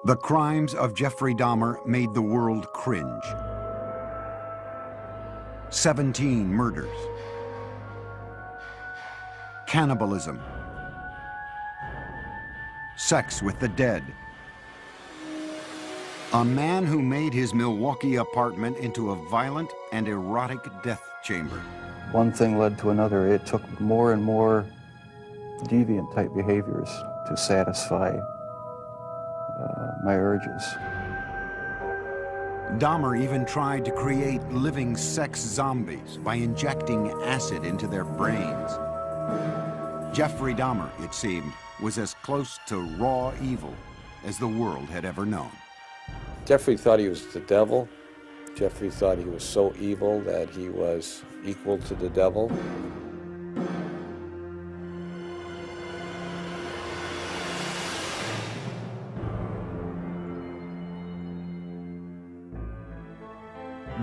The crimes of Jeffrey Dahmer made the world cringe. 17 murders, cannibalism, sex with the dead. A man who made his Milwaukee apartment into a violent and erotic death chamber. One thing led to another. It took more and more deviant type behaviors to satisfy my urges. Dahmer even tried to create living sex zombies by injecting acid into their brains. Jeffrey Dahmer, it seemed, was as close to raw evil as the world had ever known. Jeffrey thought he was the devil. Jeffrey thought he was so evil that he was equal to the devil.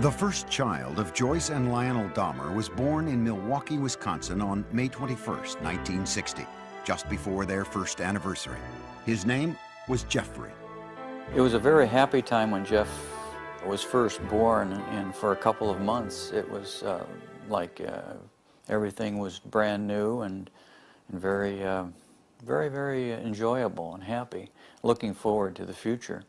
The first child of Joyce and Lionel Dahmer was born in Milwaukee, Wisconsin on May 21st, 1960, just before their first anniversary. His name was Jeffrey. It was a very happy time when Jeff was first born, and for a couple of months it was like everything was brand new and very, very enjoyable and happy, looking forward to the future.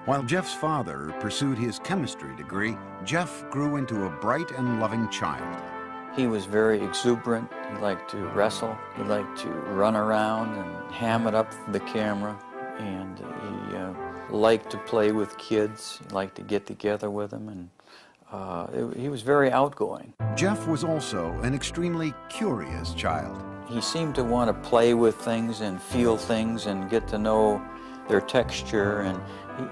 While Jeff's father pursued his chemistry degree, Jeff grew into a bright and loving child. He was very exuberant. He liked to wrestle. He liked to run around and ham it up for the camera. And he liked to play with kids. He liked to get together with them. And he was very outgoing. Jeff was also an extremely curious child. He seemed to want to play with things and feel things and get to know their texture, and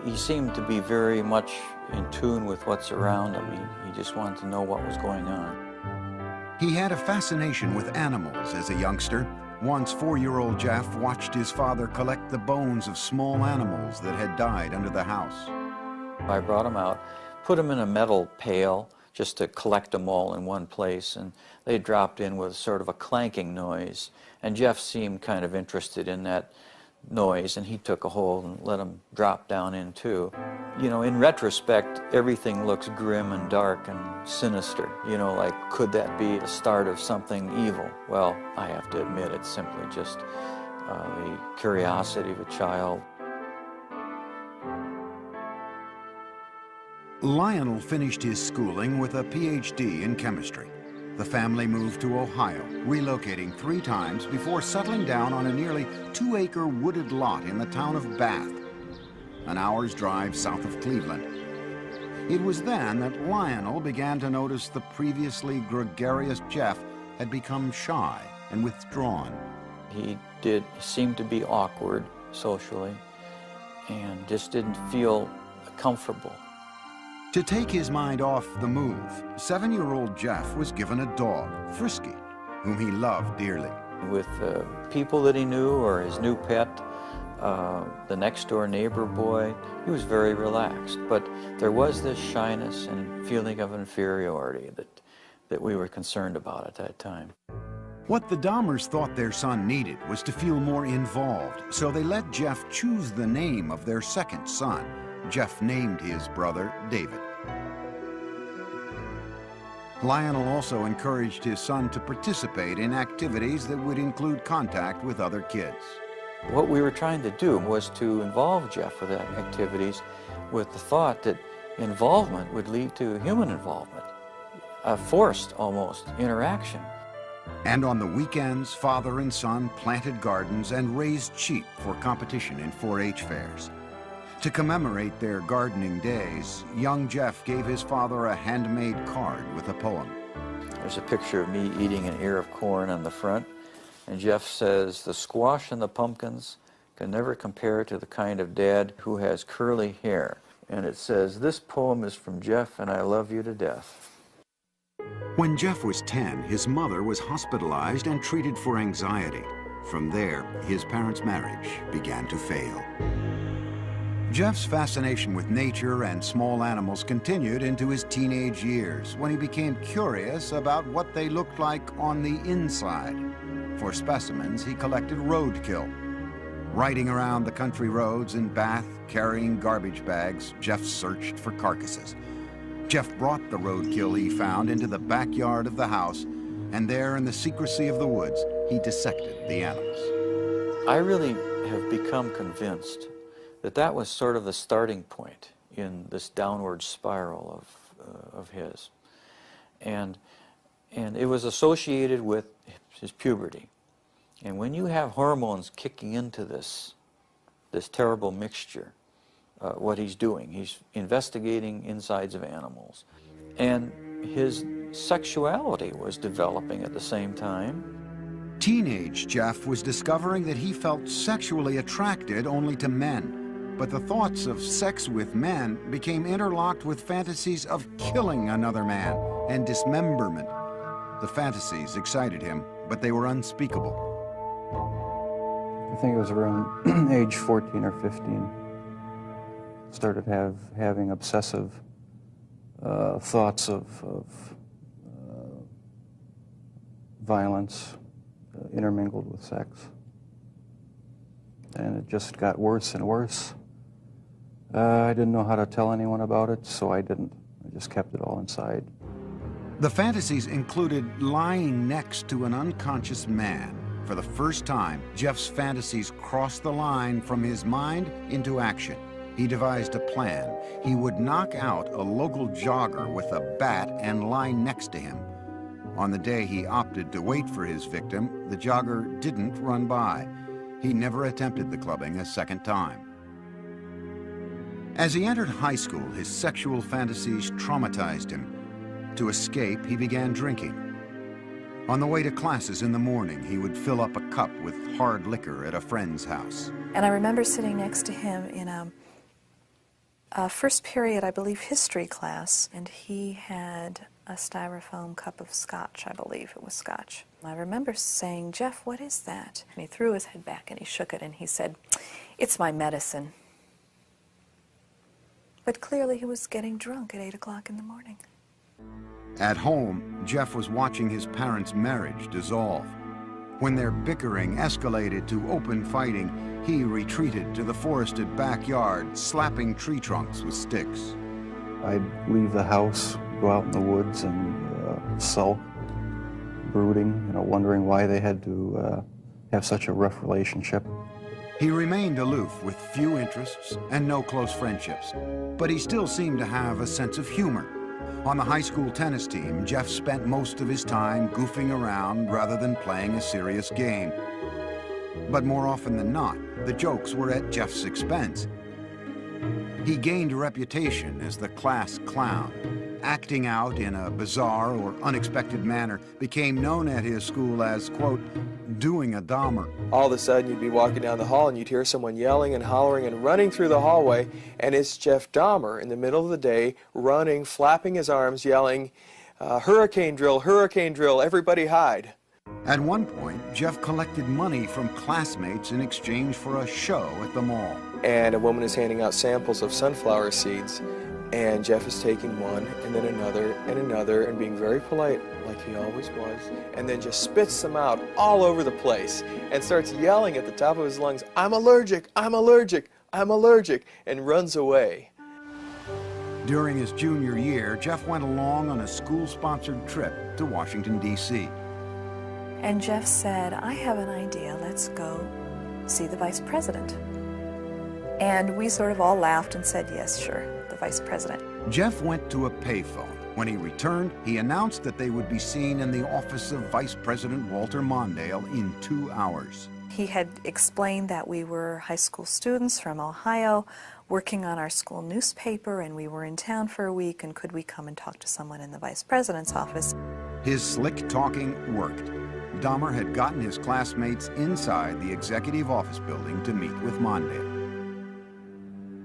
he seemed to be very much in tune with what's around him. He just wanted to know what was going on. He had a fascination with animals as a youngster. Once, 4-year-old Jeff watched his father collect the bones of small animals that had died under the house. I brought him out, put him in a metal pail just to collect them all in one place, and they dropped in with sort of a clanking noise, and Jeff seemed kind of interested in that noise, and he took a hold and let them drop down in too. You know, in retrospect, everything looks grim and dark and sinister. You know, like, could that be the start of something evil? Well, I have to admit, it's simply just the curiosity of a child. Lionel finished his schooling with a PhD in chemistry. The family moved to Ohio, relocating 3 times before settling down on a nearly 2-acre wooded lot in the town of Bath, an hour's drive south of Cleveland. It was then that Lionel began to notice the previously gregarious Jeff had become shy and withdrawn. He seemed to be awkward socially and just didn't feel comfortable. To take his mind off the move, 7-year-old Jeff was given a dog, Frisky, whom he loved dearly. With people that he knew or his new pet, the next-door neighbor boy, he was very relaxed. But there was this shyness and feeling of inferiority that we were concerned about at that time. What the Dahmers thought their son needed was to feel more involved, so they let Jeff choose the name of their second son. Jeff named his brother David. Lionel also encouraged his son to participate in activities that would include contact with other kids. What we were trying to do was to involve Jeff with activities with the thought that involvement would lead to human involvement, a forced, almost, interaction. And on the weekends, father and son planted gardens and raised sheep for competition in 4-H fairs. To commemorate their gardening days, young Jeff gave his father a handmade card with a poem. There's a picture of me eating an ear of corn on the front, and Jeff says, "The squash and the pumpkins can never compare to the kind of dad who has curly hair." And it says, "This poem is from Jeff, and I love you to death." When Jeff was 10, his mother was hospitalized and treated for anxiety. From there, his parents' marriage began to fail. Jeff's fascination with nature and small animals continued into his teenage years, when he became curious about what they looked like on the inside. For specimens, he collected roadkill. Riding around the country roads in Bath, carrying garbage bags, Jeff searched for carcasses. Jeff brought the roadkill he found into the backyard of the house, and there in the secrecy of the woods, he dissected the animals. I really have become convinced that that was sort of the starting point in this downward spiral of his. And it was associated with his puberty. And when you have hormones kicking into this terrible mixture, what he's doing, he's investigating insides of animals. And his sexuality was developing at the same time. Teenage Jeff was discovering that he felt sexually attracted only to men. But the thoughts of sex with men became interlocked with fantasies of killing another man and dismemberment. The fantasies excited him, but they were unspeakable. I think it was around age 14 or 15. Started having obsessive thoughts of violence intermingled with sex. And it just got worse and worse. I didn't know how to tell anyone about it, so I didn't. I just kept it all inside. The fantasies included lying next to an unconscious man. For the first time, Jeff's fantasies crossed the line from his mind into action. He devised a plan. He would knock out a local jogger with a bat and lie next to him. On the day he opted to wait for his victim, the jogger didn't run by. He never attempted the clubbing a second time. As he entered high school, his sexual fantasies traumatized him. To escape, he began drinking. On the way to classes in the morning, he would fill up a cup with hard liquor at a friend's house. And I remember sitting next to him in a first period, I believe, history class, and he had a styrofoam cup of scotch, I believe it was scotch. I remember saying, "Jeff, what is that?" And he threw his head back and he shook it and he said, "It's my medicine." But clearly he was getting drunk at 8 o'clock in the morning. At home, Jeff was watching his parents' marriage dissolve. When their bickering escalated to open fighting, he retreated to the forested backyard, slapping tree trunks with sticks. I'd leave the house, go out in the woods and sulk, brooding, wondering why they had to have such a rough relationship. He remained aloof with few interests and no close friendships, but he still seemed to have a sense of humor. On the high school tennis team, Jeff spent most of his time goofing around rather than playing a serious game. But more often than not, the jokes were at Jeff's expense. He gained a reputation as the class clown. Acting out in a bizarre or unexpected manner became known at his school as, quote, doing a Dahmer. All of a sudden you'd be walking down the hall and you'd hear someone yelling and hollering and running through the hallway, and it's Jeff Dahmer in the middle of the day, running, flapping his arms, yelling, hurricane drill, everybody hide. At one point, Jeff collected money from classmates in exchange for a show at the mall. And a woman is handing out samples of sunflower seeds, and Jeff is taking one and then another and being very polite like he always was, and then just spits them out all over the place and starts yelling at the top of his lungs, "I'm allergic, I'm allergic, I'm allergic," and runs away. During his junior year, Jeff went along on a school-sponsored trip to Washington, D.C. And Jeff said, "I have an idea, let's go see the vice president." And we sort of all laughed and said, "Yes, sure, the vice president." Jeff went to a payphone. When he returned, he announced that they would be seen in the office of Vice President Walter Mondale in 2 hours. He had explained that we were high school students from Ohio working on our school newspaper, and we were in town for a week, and could we come and talk to someone in the vice president's office? His slick talking worked. Dahmer had gotten his classmates inside the executive office building to meet with Mondale.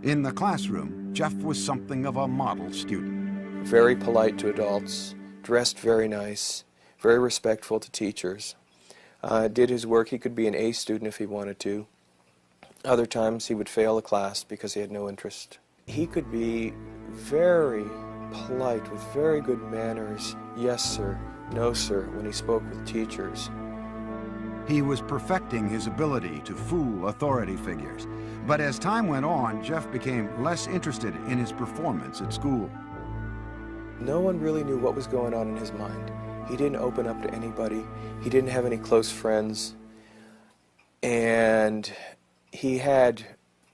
In the classroom, Jeff was something of a model student. Very polite to adults, dressed very nice, very respectful to teachers. Did his work. He could be an A student if he wanted to. Other times he would fail a class because he had no interest. He could be very polite with very good manners, yes sir, no sir, when he spoke with teachers. He was perfecting his ability to fool authority figures. But as time went on, Jeff became less interested in his performance at school. No one really knew what was going on in his mind. He didn't open up to anybody. He didn't have any close friends. And he had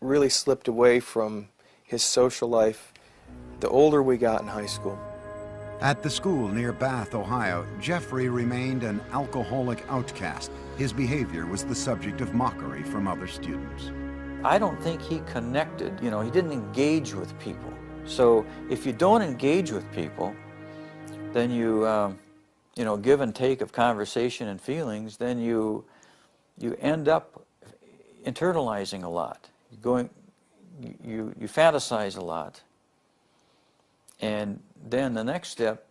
really slipped away from his social life the older we got in high school. At the school near Bath, Ohio, Jeffrey remained an alcoholic outcast. His behavior was the subject of mockery from other students. I don't think he connected, he didn't engage with people. So if you don't engage with people, then you, give and take of conversation and feelings, then you end up internalizing a lot. You fantasize a lot. And then the next step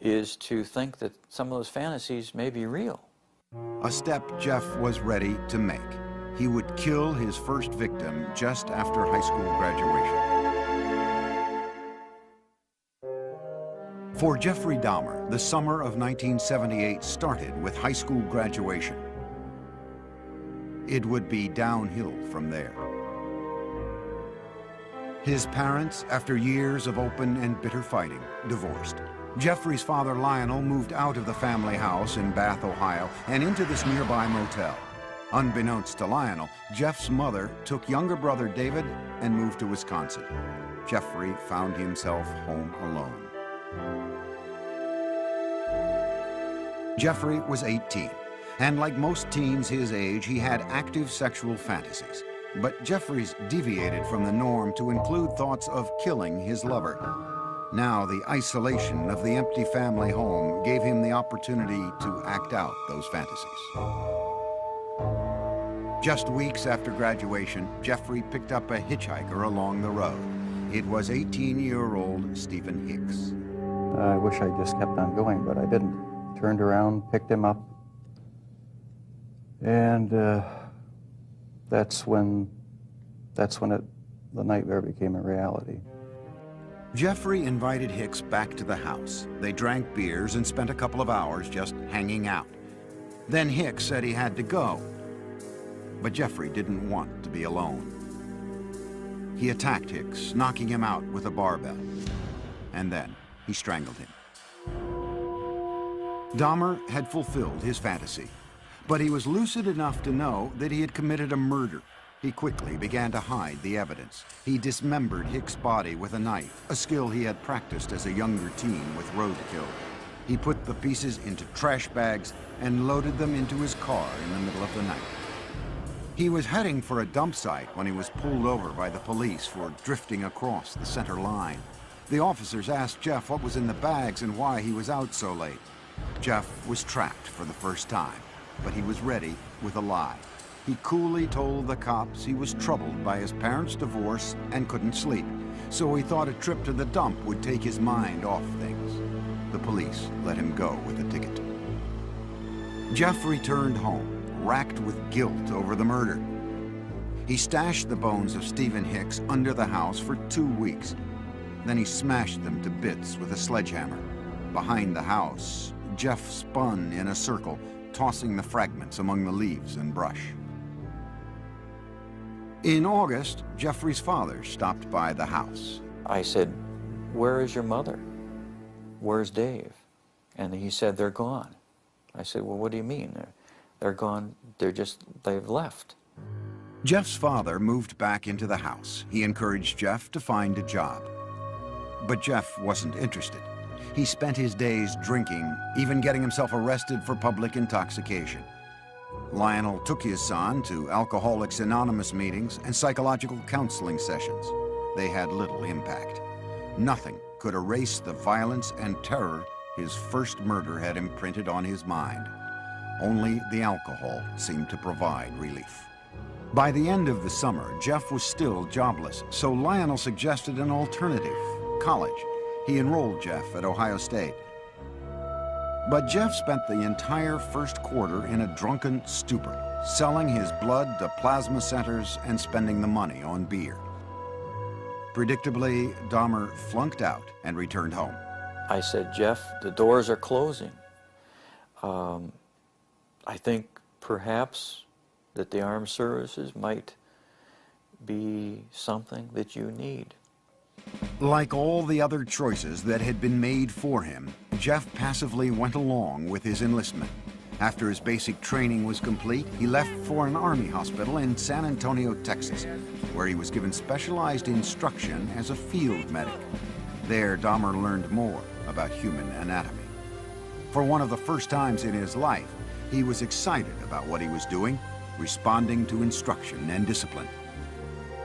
is to think that some of those fantasies may be real. A step Jeff was ready to make. He would kill his first victim just after high school graduation. For Jeffrey Dahmer, the summer of 1978 started with high school graduation. It would be downhill from there. His parents, after years of open and bitter fighting, divorced. Jeffrey's father, Lionel, moved out of the family house in Bath, Ohio, and into this nearby motel. Unbeknownst to Lionel, Jeff's mother took younger brother David and moved to Wisconsin. Jeffrey found himself home alone. Jeffrey was 18, and like most teens his age, he had active sexual fantasies. But Jeffrey's deviated from the norm to include thoughts of killing his lover. Now the isolation of the empty family home gave him the opportunity to act out those fantasies. Just weeks after graduation, Jeffrey picked up a hitchhiker along the road. It was 18-year-old Stephen Hicks. I wish I just kept on going, but I didn't. Turned around, picked him up, and that's when the nightmare became a reality. Jeffrey invited Hicks back to the house. They drank beers and spent a couple of hours just hanging out. Then Hicks said he had to go, but Jeffrey didn't want to be alone. He attacked Hicks, knocking him out with a barbell, and then he strangled him. Dahmer had fulfilled his fantasy, but he was lucid enough to know that he had committed a murder. He quickly began to hide the evidence. He dismembered Hicks' body with a knife, a skill he had practiced as a younger teen with roadkill. He put the pieces into trash bags and loaded them into his car in the middle of the night. He was heading for a dump site when he was pulled over by the police for drifting across the center line. The officers asked Jeff what was in the bags and why he was out so late. Jeff was trapped for the first time, but he was ready with a lie. He coolly told the cops he was troubled by his parents' divorce and couldn't sleep, so he thought a trip to the dump would take his mind off things. The police let him go with a ticket. Jeff returned home, racked with guilt over the murder. He stashed the bones of Stephen Hicks under the house for 2 weeks. Then he smashed them to bits with a sledgehammer. Behind the house, Jeff spun in a circle, tossing the fragments among the leaves and brush. In August, Jeffrey's father stopped by the house. I said, "Where is your mother? Where's Dave?" And he said, "They're gone." I said, "Well, what do you mean? They're gone, they've left." Jeff's father moved back into the house. He encouraged Jeff to find a job. But Jeff wasn't interested. He spent his days drinking, even getting himself arrested for public intoxication. Lionel took his son to Alcoholics Anonymous meetings and psychological counseling sessions. They had little impact. Nothing could erase the violence and terror his first murder had imprinted on his mind. Only the alcohol seemed to provide relief. By the end of the summer, Jeff was still jobless, so Lionel suggested an alternative: college. He enrolled Jeff at Ohio State. But Jeff spent the entire first quarter in a drunken stupor, selling his blood to plasma centers and spending the money on beer. Predictably, Dahmer flunked out and returned home. I said, "Jeff, the doors are closing. I think perhaps that the armed services might be something that you need. Like all the other choices that had been made for him, Jeff passively went along with his enlistment. After his basic training was complete, he left for an army hospital in San Antonio, Texas, where he was given specialized instruction as a field medic. There, Dahmer learned more about human anatomy. For one of the first times in his life, he was excited about what he was doing, responding to instruction and discipline.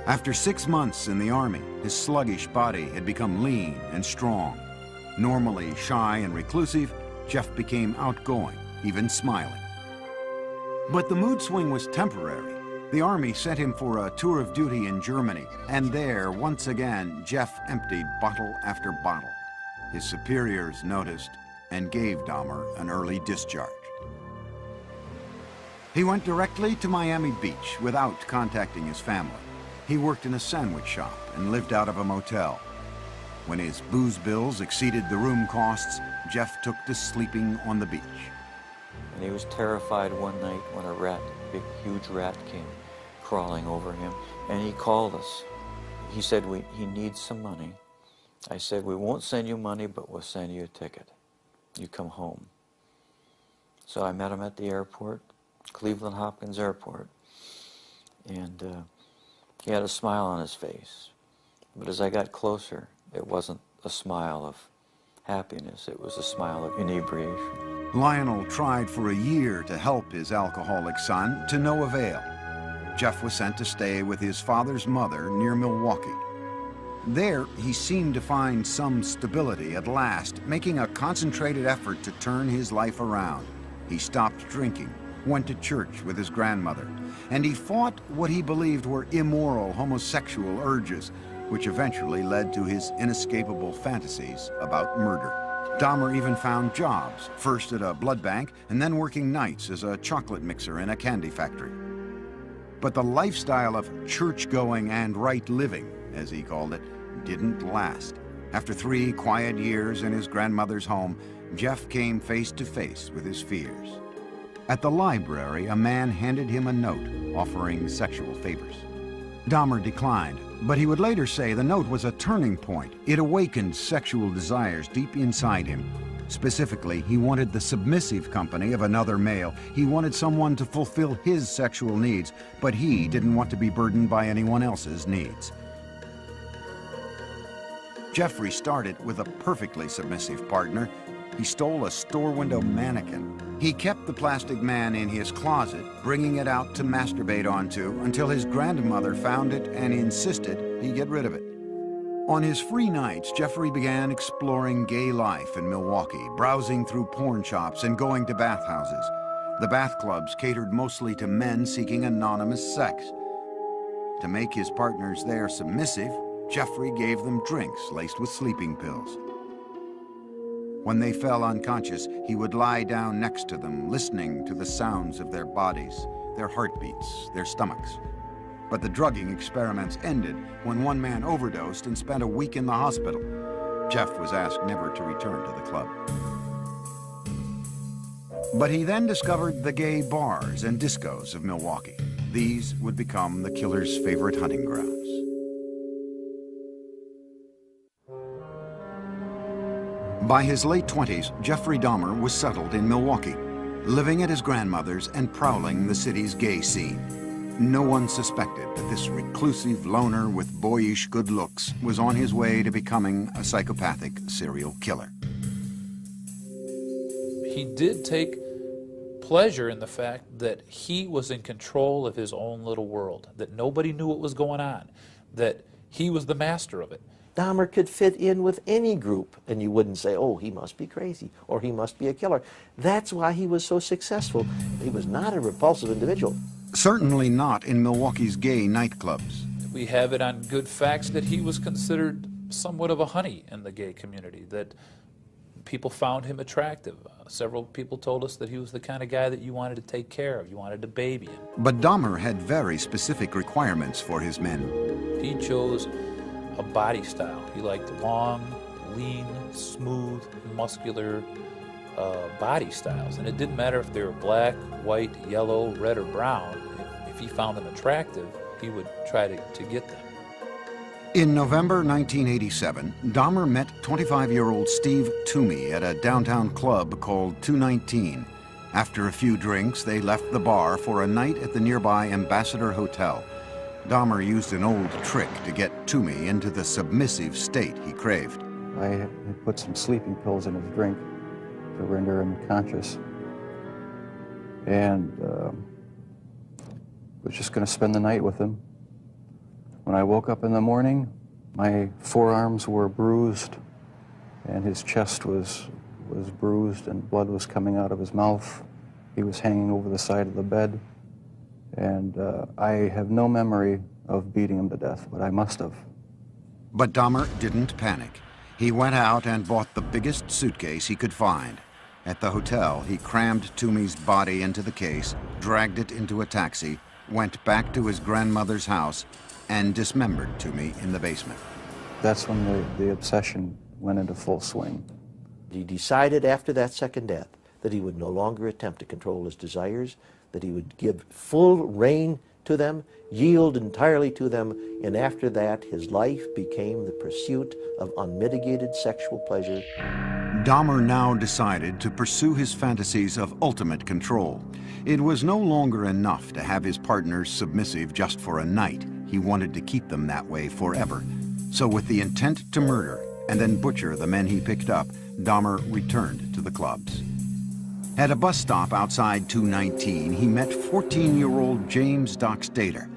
After 6 months in the Army, his sluggish body had become lean and strong. Normally shy and reclusive, Jeff became outgoing, even smiling. But the mood swing was temporary. The Army sent him for a tour of duty in Germany, and there, once again, Jeff emptied bottle after bottle. His superiors noticed and gave Dahmer an early discharge. He went directly to Miami Beach without contacting his family. He worked in a sandwich shop and lived out of a motel. When his booze bills exceeded the room costs, Jeff took to sleeping on the beach. And he was terrified one night when a rat, big, huge rat, came crawling over him, and he called us. He said, he needs some money. I said, we won't send you money, but we'll send you a ticket. You come home. So I met him at the airport, Cleveland Hopkins Airport, and he had a smile on his face. But as I got closer, it wasn't a smile of happiness, it was a smile of inebriation. Lionel tried for a year to help his alcoholic son, to no avail. Jeff was sent to stay with his father's mother near Milwaukee. There, he seemed to find some stability at last, making a concentrated effort to turn his life around. He stopped drinking, went to church with his grandmother, and he fought what he believed were immoral homosexual urges, which eventually led to his inescapable fantasies about murder. Dahmer even found jobs, first at a blood bank and then working nights as a chocolate mixer in a candy factory. But the lifestyle of church-going and right living, as he called it, didn't last. After 3 quiet years in his grandmother's home, Jeff came face to face with his fears. At the library, a man handed him a note offering sexual favors. Dahmer declined, but he would later say the note was a turning point. It awakened sexual desires deep inside him. Specifically, he wanted the submissive company of another male. He wanted someone to fulfill his sexual needs, but he didn't want to be burdened by anyone else's needs. Jeffrey started with a perfectly submissive partner. He stole a store window mannequin. He kept the plastic man in his closet, bringing it out to masturbate onto until his grandmother found it and insisted he get rid of it. On his free nights, Jeffrey began exploring gay life in Milwaukee, browsing through porn shops and going to bathhouses. The bath clubs catered mostly to men seeking anonymous sex. To make his partners there submissive, Jeffrey gave them drinks laced with sleeping pills. When they fell unconscious, he would lie down next to them, listening to the sounds of their bodies, their heartbeats, their stomachs. But the drugging experiments ended when one man overdosed and spent a week in the hospital. Jeff was asked never to return to the club. But he then discovered the gay bars and discos of Milwaukee. These would become the killer's favorite hunting grounds. By his late 20s, Jeffrey Dahmer was settled in Milwaukee, living at his grandmother's and prowling the city's gay scene. No one suspected that this reclusive loner with boyish good looks was on his way to becoming a psychopathic serial killer. He did take pleasure in the fact that he was in control of his own little world, that nobody knew what was going on, that he was the master of it. Dahmer could fit in with any group, and you wouldn't say, oh, he must be crazy, or he must be a killer. That's why he was so successful. He was not a repulsive individual. Certainly not in Milwaukee's gay nightclubs. We have it on good facts that he was considered somewhat of a honey in the gay community, that people found him attractive. Several people told us that he was the kind of guy that you wanted to take care of, you wanted to baby him. But Dahmer had very specific requirements for his men. He chose a body style. He liked long, lean, smooth, muscular body styles, and it didn't matter if they were black, white, yellow, red, or brown. If he found them attractive, he would try to get them. In November 1987, Dahmer met 25-year-old Steve Toomey at a downtown club called 219. After a few drinks, they left the bar for a night at the nearby Ambassador Hotel. Dahmer used an old trick to get Toomey into the submissive state he craved. I had put some sleeping pills in his drink to render him conscious. And was just going to spend the night with him. When I woke up in the morning, my forearms were bruised, and his chest was bruised, and blood was coming out of his mouth. He was hanging over the side of the bed, and I have no memory of beating him to death, but I must have. But Dahmer didn't panic. He went out and bought the biggest suitcase he could find. At the hotel, he crammed Toomey's body into the case, dragged it into a taxi, went back to his grandmother's house, and dismembered Toomey in the basement. That's when the obsession went into full swing. He decided after that second death that he would no longer attempt to control his desires, that he would give full rein to them, yield entirely to them, and after that his life became the pursuit of unmitigated sexual pleasure. Dahmer now decided to pursue his fantasies of ultimate control. It was no longer enough to have his partners submissive just for a night. He wanted to keep them that way forever. So with the intent to murder and then butcher the men he picked up, Dahmer returned to the clubs. At a bus stop outside 219, he met 14-year-old James Dockstader.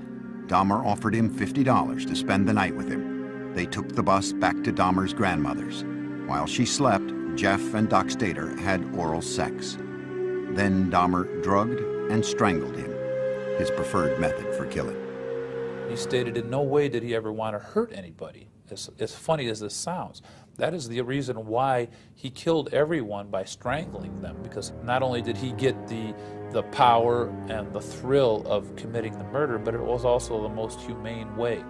Dahmer offered him $50 to spend the night with him. They took the bus back to Dahmer's grandmother's. While she slept, Jeff and Dockstader had oral sex. Then Dahmer drugged and strangled him, his preferred method for killing. He stated in no way did he ever want to hurt anybody, as funny as this sounds. That is the reason why he killed everyone by strangling them, because not only did he get the power and the thrill of committing the murder, but it was also the most humane way.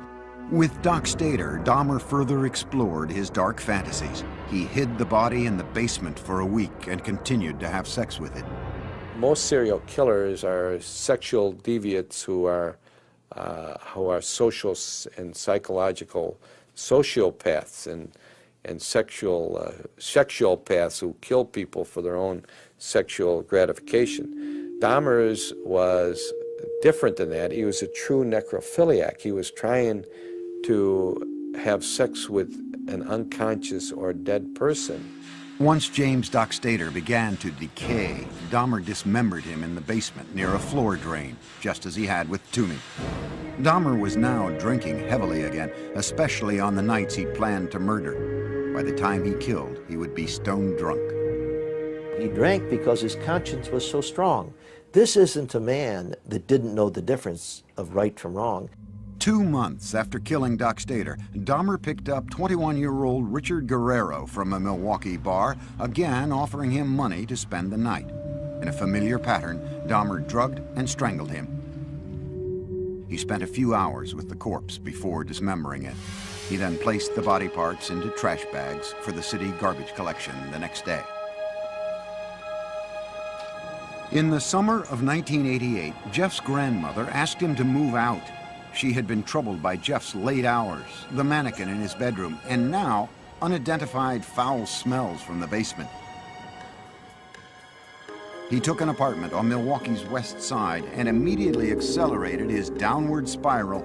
With Dockstader, Dahmer further explored his dark fantasies. He hid the body in the basement for a week and continued to have sex with it. Most serial killers are sexual deviants who are social and psychological sociopaths and sexual-paths who kill people for their own sexual gratification. Dahmer's was different than that. He was a true necrophiliac. He was trying to have sex with an unconscious or dead person. Once James Dockstader began to decay, Dahmer dismembered him in the basement near a floor drain, just as he had with Toomey. Dahmer was now drinking heavily again, especially on the nights he planned to murder. By the time he killed, he would be stone drunk. He drank because his conscience was so strong. This isn't a man that didn't know the difference of right from wrong. 2 months after killing Dockstader, Dahmer picked up 21-year-old Richard Guerrero from a Milwaukee bar, again offering him money to spend the night. In a familiar pattern, Dahmer drugged and strangled him. He spent a few hours with the corpse before dismembering it. He then placed the body parts into trash bags for the city garbage collection the next day. In the summer of 1988, Jeff's grandmother asked him to move out. She had been troubled by Jeff's late hours, the mannequin in his bedroom, and now unidentified foul smells from the basement. He took an apartment on Milwaukee's west side and immediately accelerated his downward spiral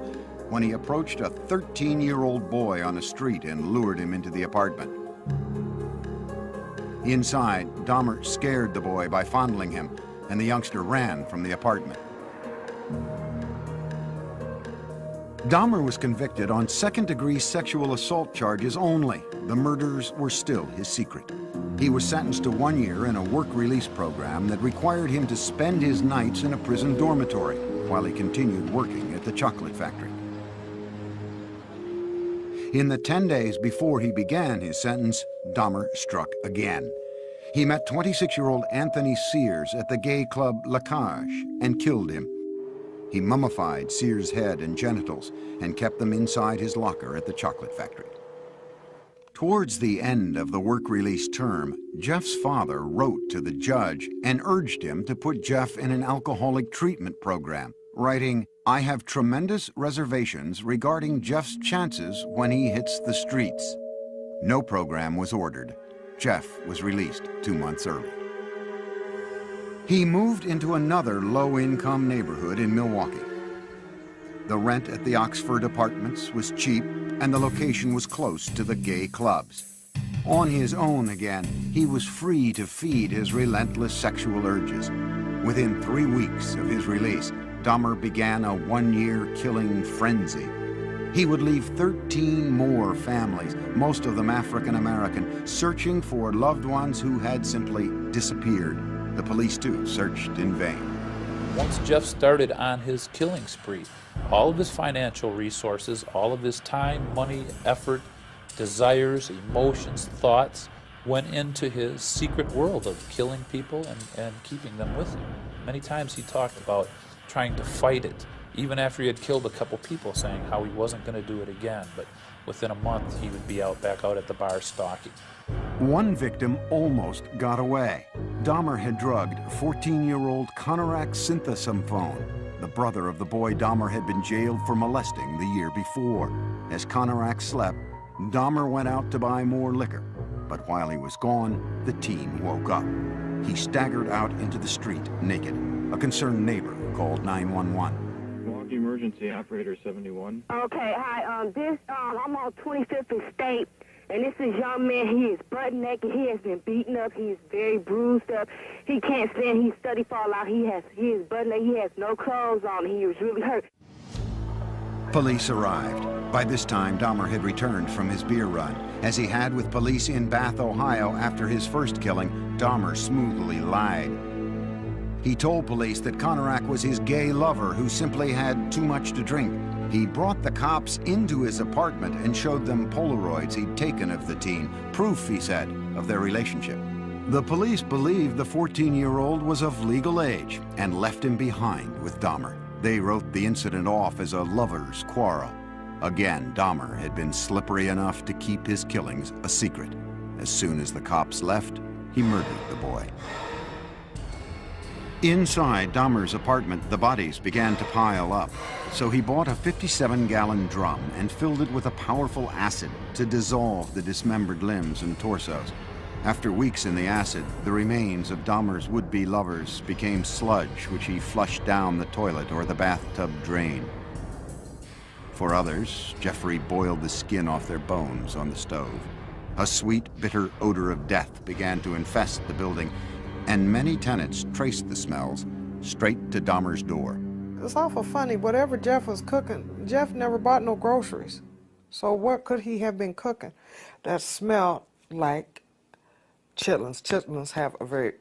when he approached a 13-year-old boy on the street and lured him into the apartment. Inside, Dahmer scared the boy by fondling him, and the youngster ran from the apartment. Dahmer was convicted on second-degree sexual assault charges only. The murders were still his secret. He was sentenced to 1 year in a work release program that required him to spend his nights in a prison dormitory while he continued working at the chocolate factory. In the 10 days before he began his sentence, Dahmer struck again. He met 26-year-old Anthony Sears at the gay club La Cage and killed him. He mummified Sears' head and genitals and kept them inside his locker at the chocolate factory. Towards the end of the work release term, Jeff's father wrote to the judge and urged him to put Jeff in an alcoholic treatment program, writing, "I have tremendous reservations regarding Jeff's chances when he hits the streets." No program was ordered. Jeff was released 2 months early. He moved into another low-income neighborhood in Milwaukee. The rent at the Oxford Apartments was cheap, and the location was close to the gay clubs. On his own again, he was free to feed his relentless sexual urges. Within 3 weeks of his release, Dahmer began a 1-year killing frenzy. He would leave 13 more families, most of them African American, searching for loved ones who had simply disappeared. The police, too, searched in vain. Once Jeff started on his killing spree, all of his financial resources, all of his time, money, effort, desires, emotions, thoughts went into his secret world of killing people and keeping them with him. Many times he talked about trying to fight it, even after he had killed a couple people, saying how he wasn't going to do it again, but within a month he would be back out at the bar stalking. One victim almost got away. Dahmer had drugged 14-year-old Konorak Synthesomphone, the brother of the boy Dahmer had been jailed for molesting the year before. As Konorak slept, Dahmer went out to buy more liquor. But while he was gone, the teen woke up. He staggered out into the street naked. A concerned neighbor called 911. Milwaukee Emergency Operator 71. Okay, hi. I'm on 25th and State, and this is young man. He is butt naked. He has been beaten up. He is very bruised up. He can't stand. He's study fall out. He is butt naked. He has no clothes on. He was really hurt. Police arrived. By this time, Dahmer had returned from his beer run. As he had with police in Bath, Ohio after his first killing, Dahmer smoothly lied. He told police that Konorak was his gay lover who simply had too much to drink. He brought the cops into his apartment and showed them Polaroids he'd taken of the teen, proof, he said, of their relationship. The police believed the 14-year-old was of legal age and left him behind with Dahmer. They wrote the incident off as a lover's quarrel. Again, Dahmer had been slippery enough to keep his killings a secret. As soon as the cops left, he murdered the boy. Inside Dahmer's apartment, the bodies began to pile up. So he bought a 57-gallon drum and filled it with a powerful acid to dissolve the dismembered limbs and torsos. After weeks in the acid, the remains of Dahmer's would-be lovers became sludge, which he flushed down the toilet or the bathtub drain. For others, Jeffrey boiled the skin off their bones on the stove. A sweet, bitter odor of death began to infest the building, and many tenants traced the smells straight to Dahmer's door. It's awful funny. Whatever Jeff was cooking, Jeff never bought no groceries. So what could he have been cooking that smelled like chitlins? Chitlins have a very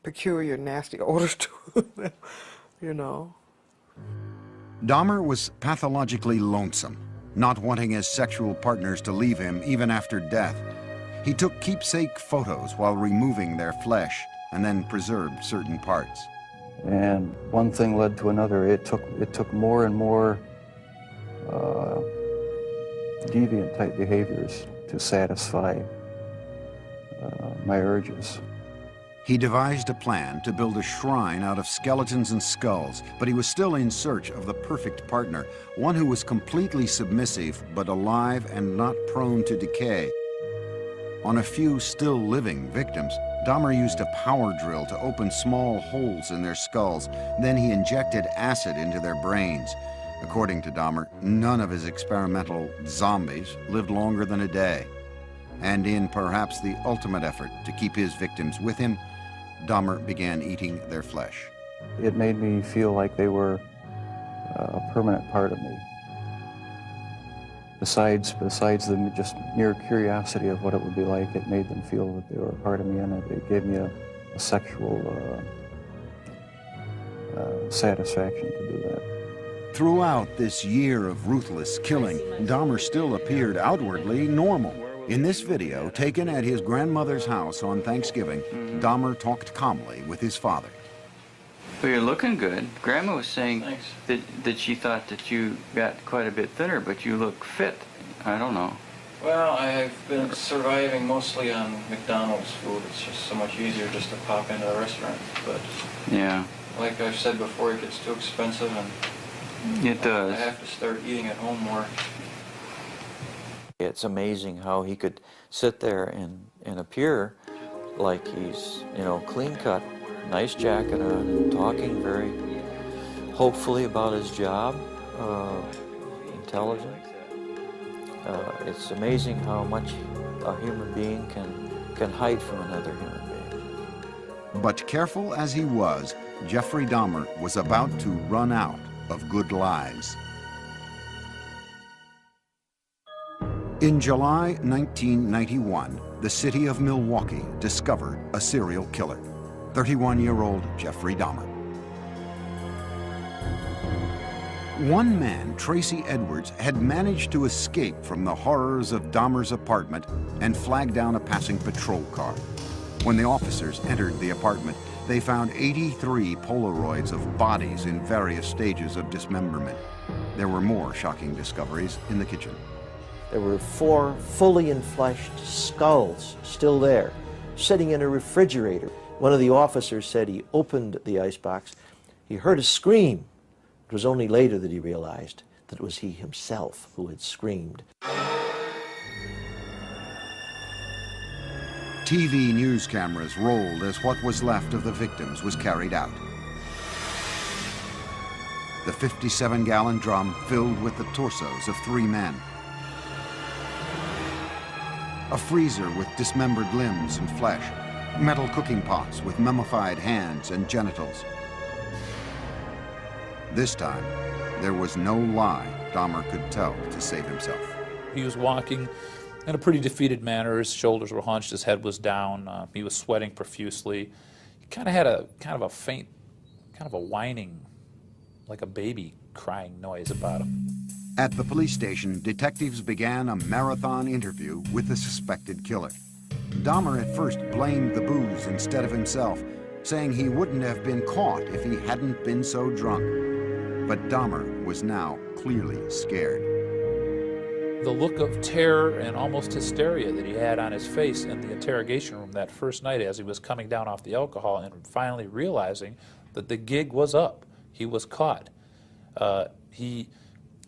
peculiar, nasty odor to them, you know. Dahmer was pathologically lonesome, not wanting his sexual partners to leave him even after death. He took keepsake photos while removing their flesh and then preserved certain parts. And one thing led to another. It took more and more deviant type behaviors to satisfy my urges. He devised a plan to build a shrine out of skeletons and skulls, but he was still in search of the perfect partner, one who was completely submissive but alive and not prone to decay. On a few still living victims, Dahmer used a power drill to open small holes in their skulls. Then he injected acid into their brains. According to Dahmer, none of his experimental zombies lived longer than a day. And in perhaps the ultimate effort to keep his victims with him, Dahmer began eating their flesh. It made me feel like they were a permanent part of me. Besides the just mere curiosity of what it would be like, it made them feel that they were a part of me, and it gave me a sexual satisfaction to do that. Throughout this year of ruthless killing, Dahmer still appeared outwardly normal. In this video, taken at his grandmother's house on Thanksgiving, Dahmer talked calmly with his father. Well, you're looking good. Grandma was saying that she thought that you got quite a bit thinner, but you look fit. I don't know. Well, I've been surviving mostly on McDonald's food. It's just so much easier just to pop into a restaurant. But yeah, like I've said before, it gets too expensive, and it does. I have to start eating at home more. It's amazing how he could sit there and appear like he's, you know, clean cut, nice jacket on, and talking very hopefully about his job, intelligent. It's amazing how much a human being can hide from another human being. But careful as he was, Jeffrey Dahmer was about to run out of good lies. In July 1991, the city of Milwaukee discovered a serial killer, 31-year-old Jeffrey Dahmer. One man, Tracy Edwards, had managed to escape from the horrors of Dahmer's apartment and flag down a passing patrol car. When the officers entered the apartment, they found 83 Polaroids of bodies in various stages of dismemberment. There were more shocking discoveries in the kitchen. There were 4 fully enfleshed skulls still there, sitting in a refrigerator. One of the officers said he opened the icebox. He heard a scream. It was only later that he realized that it was he himself who had screamed. TV news cameras rolled as what was left of the victims was carried out. The 57-gallon drum filled with the torsos of 3 men. A freezer with dismembered limbs and flesh. Metal cooking pots with mummified hands and genitals. This time, there was no lie Dahmer could tell to save himself. He was walking in a pretty defeated manner. His shoulders were hunched, his head was down, he was sweating profusely. He kind of had a faint, kind of a whining, like a baby crying noise about him. At the police station, detectives began a marathon interview with the suspected killer. Dahmer at first blamed the booze instead of himself, saying he wouldn't have been caught if he hadn't been so drunk. But Dahmer was now clearly scared. The look of terror and almost hysteria that he had on his face in the interrogation room that first night as he was coming down off the alcohol and finally realizing that the gig was up. He was caught. He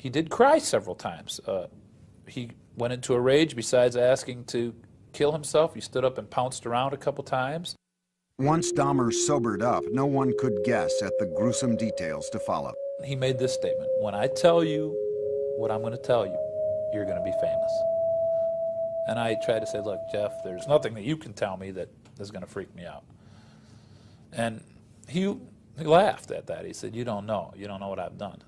did cry several times. He went into a rage. Besides asking to kill himself, he stood up and pounced around a couple times. Once Dahmer sobered up, no one could guess at the gruesome details to follow. He made this statement: when I tell you what I'm going to tell you, you're going to be famous. And I tried to say, look, Jeff, there's nothing that you can tell me that is going to freak me out. And he laughed at that. He said, you don't know what I've done.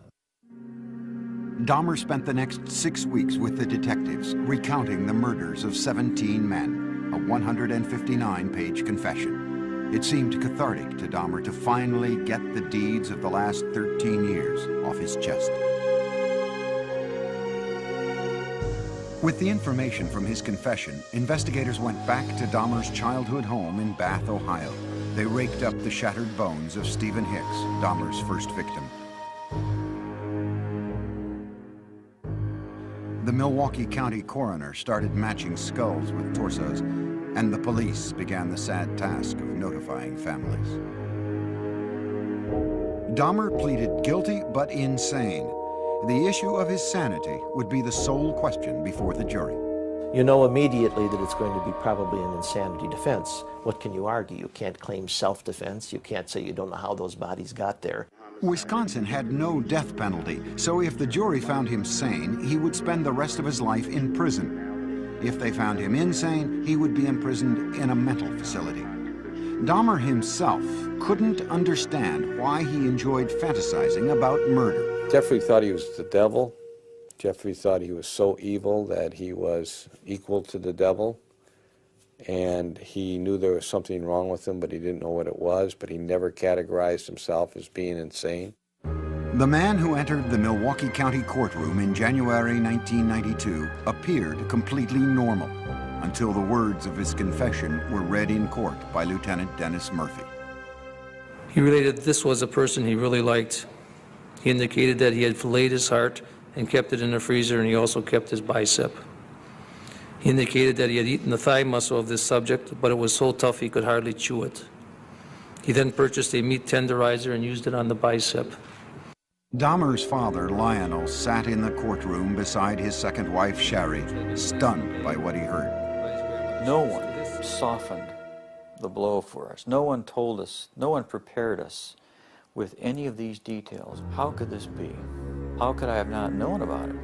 Dahmer spent the next 6 weeks with the detectives, recounting the murders of 17 men, a 159-page confession. It seemed cathartic to Dahmer to finally get the deeds of the last 13 years off his chest. With the information from his confession, investigators went back to Dahmer's childhood home in Bath, Ohio. They raked up the shattered bones of Stephen Hicks, Dahmer's first victim. The Milwaukee County coroner started matching skulls with torsos, and the police began the sad task of notifying families. Dahmer pleaded guilty but insane. The issue of his sanity would be the sole question before the jury. You know immediately that it's going to be probably an insanity defense. What can you argue? You can't claim self-defense. You can't say you don't know how those bodies got there. Wisconsin had no death penalty, so if the jury found him sane, he would spend the rest of his life in prison. If they found him insane, he would be imprisoned in a mental facility. Dahmer himself couldn't understand why he enjoyed fantasizing about murder. Jeffrey thought he was the devil. Jeffrey thought he was so evil that he was equal to the devil. And he knew there was something wrong with him, but he didn't know what it was, but he never categorized himself as being insane. The man who entered the Milwaukee County courtroom in January 1992 appeared completely normal until the words of his confession were read in court by Lieutenant Dennis Murphy. He related this was a person he really liked. He indicated that he had filleted his heart and kept it in the freezer, and he also kept his bicep. He indicated that he had eaten the thigh muscle of this subject, but it was so tough he could hardly chew it. He then purchased a meat tenderizer and used it on the bicep. Dahmer's father, Lionel, sat in the courtroom beside his second wife, Sherry, stunned by what he heard. No one softened the blow for us. No one told us, no one prepared us with any of these details. How could this be? How could I have not known about it?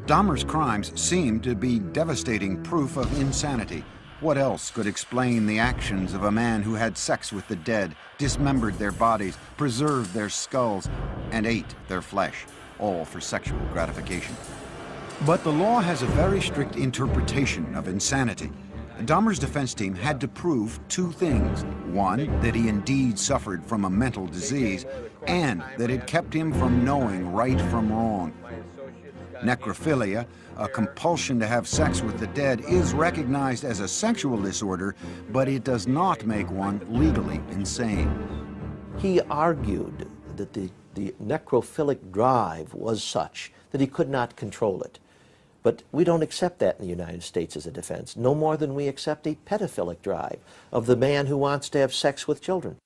Dahmer's crimes seemed to be devastating proof of insanity. What else could explain the actions of a man who had sex with the dead, dismembered their bodies, preserved their skulls, and ate their flesh, all for sexual gratification? But the law has a very strict interpretation of insanity. Dahmer's defense team had to prove two things. One, that he indeed suffered from a mental disease, and that it kept him from knowing right from wrong. Necrophilia, a compulsion to have sex with the dead, is recognized as a sexual disorder, but it does not make one legally insane. He argued that the necrophilic drive was such that he could not control it. But we don't accept that in the United States as a defense, no more than we accept a pedophilic drive of the man who wants to have sex with children.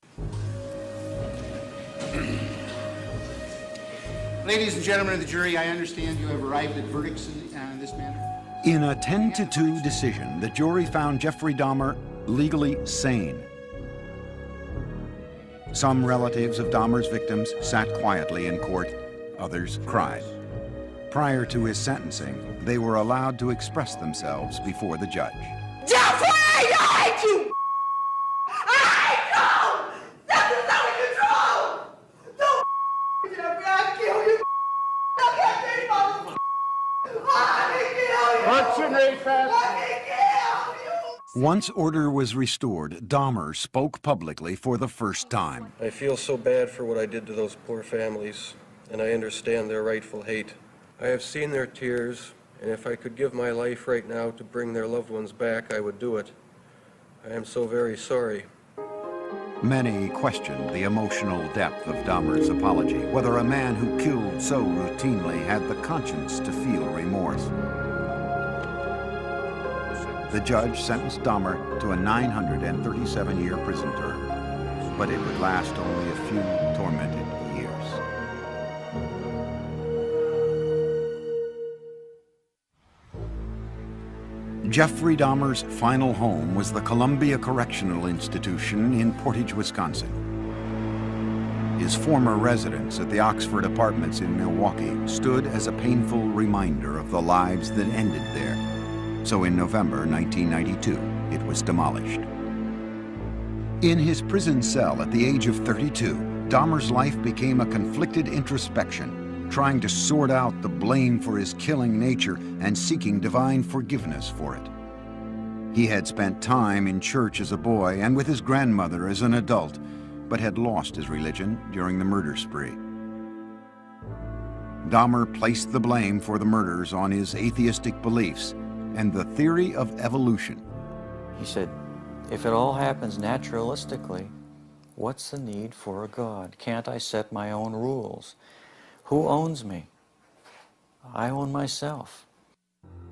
Ladies and gentlemen of the jury, I understand you have arrived at verdicts in this matter. In a 10-2 decision, the jury found Jeffrey Dahmer legally sane. Some relatives of Dahmer's victims sat quietly in court, others cried. Prior to his sentencing, they were allowed to express themselves before the judge. Jeffrey, I hate you! I hate you! Nothing's under control! Don't Jeffrey, I'll kill you! I'll get you, motherfucker! I can kill you! I can kill you! Once order was restored, Dahmer spoke publicly for the first time. I feel so bad for what I did to those poor families, and I understand their rightful hate. I have seen their tears, and if I could give my life right now to bring their loved ones back, I would do it. I am so very sorry. Many questioned the emotional depth of Dahmer's apology, whether a man who killed so routinely had the conscience to feel remorse. The judge sentenced Dahmer to a 937-year prison term, but it would last only a few tormented years. Jeffrey Dahmer's final home was the Columbia Correctional Institution in Portage, Wisconsin. His former residence at the Oxford Apartments in Milwaukee stood as a painful reminder of the lives that ended there. So in November 1992, it was demolished. In his prison cell at the age of 32, Dahmer's life became a conflicted introspection, trying to sort out the blame for his killing nature and seeking divine forgiveness for it. He had spent time in church as a boy and with his grandmother as an adult, but had lost his religion during the murder spree. Dahmer placed the blame for the murders on his atheistic beliefs and the theory of evolution. He said, if it all happens naturalistically, what's the need for a God? Can't I set my own rules? Who owns me? I own myself.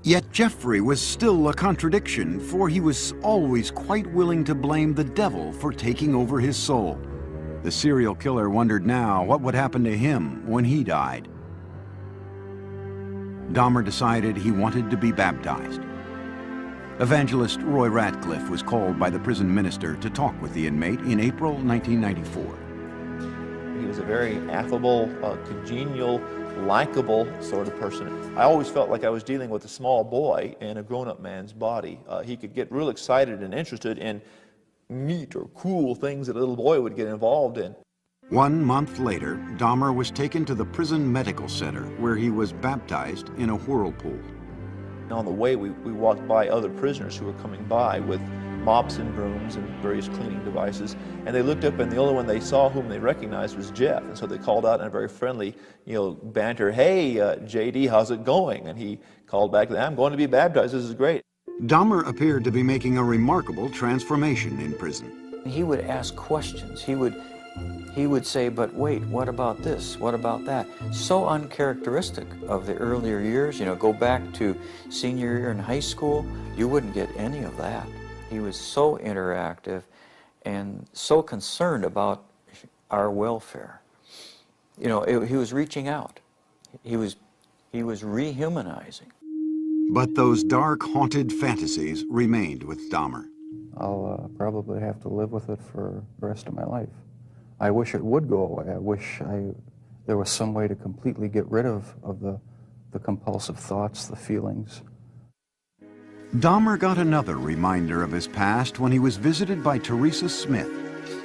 Yet Jeffrey was still a contradiction, for he was always quite willing to blame the devil for taking over his soul. The serial killer wondered now what would happen to him when he died. Dahmer decided he wanted to be baptized. Evangelist Roy Ratcliffe was called by the prison minister to talk with the inmate in April 1994. He was a very affable, congenial, likable sort of person. I always felt like I was dealing with a small boy in a grown-up man's body. He could get real excited and interested in neat or cool things that a little boy would get involved in. 1 month later, Dahmer was taken to the prison medical center, where he was baptized in a whirlpool. On the way, we walked by other prisoners who were coming by with mops and brooms and various cleaning devices, and they looked up, and the only one they saw whom they recognized was Jeff, and so they called out in a very friendly, banter, "Hey, JD, how's it going?" And he called back, "I'm going to be baptized, this is great." Dahmer appeared to be making a remarkable transformation in prison. He would ask questions. He he would say, but wait, what about this? What about that? So uncharacteristic of the earlier years. You know, go back to senior year in high school, you wouldn't get any of that. He was so interactive and so concerned about our welfare. You know, he was reaching out. He was rehumanizing. But those dark, haunted fantasies remained with Dahmer. I'll probably have to live with it for the rest of my life. I wish it would go away. I wish there was some way to completely get rid of the compulsive thoughts, the feelings. Dahmer got another reminder of his past when he was visited by Teresa Smith.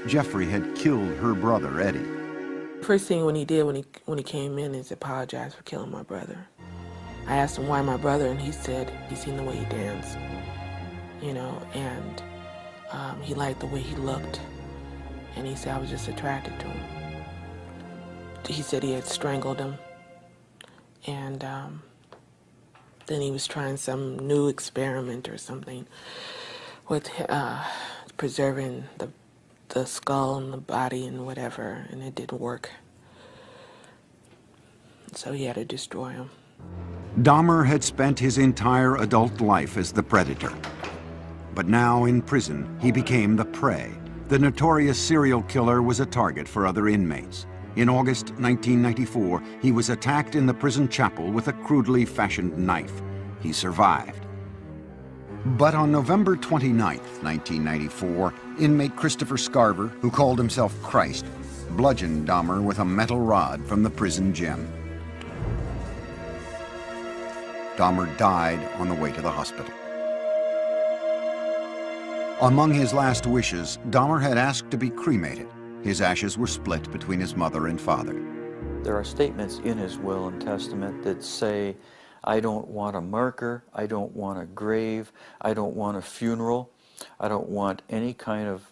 Jeffrey had killed her brother, Eddie. First thing when he did when he came in is apologize for killing my brother. I asked him why my brother, and he said he seen the way he danced, you know, and he liked the way he looked. And he said I was just attracted to him. He said he had strangled him, and then he was trying some new experiment or something with preserving the skull and the body and whatever, and it didn't work. So he had to destroy him. Dahmer had spent his entire adult life as the predator. But now in prison, he became the prey. The notorious serial killer was a target for other inmates. In August 1994, he was attacked in the prison chapel with a crudely fashioned knife. He survived. But on November 29, 1994, inmate Christopher Scarver, who called himself Christ, bludgeoned Dahmer with a metal rod from the prison gym. Dahmer died on the way to the hospital. Among his last wishes, Dahmer had asked to be cremated. His ashes were split between his mother and father. There are statements in his will and testament that say, I don't want a marker, I don't want a grave, I don't want a funeral, I don't want any kind of...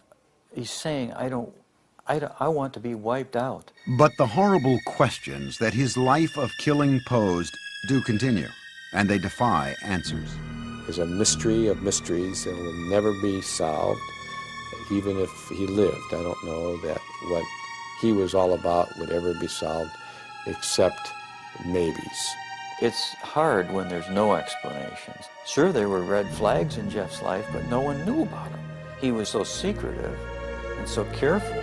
He's saying, I want to be wiped out. But the horrible questions that his life of killing posed do continue, and they defy answers. There's a mystery of mysteries that will never be solved, even if he lived. I don't know that what he was all about would ever be solved, except maybes. It's hard when there's no explanations. Sure, there were red flags in Jeff's life, but no one knew about him. He was so secretive and so careful.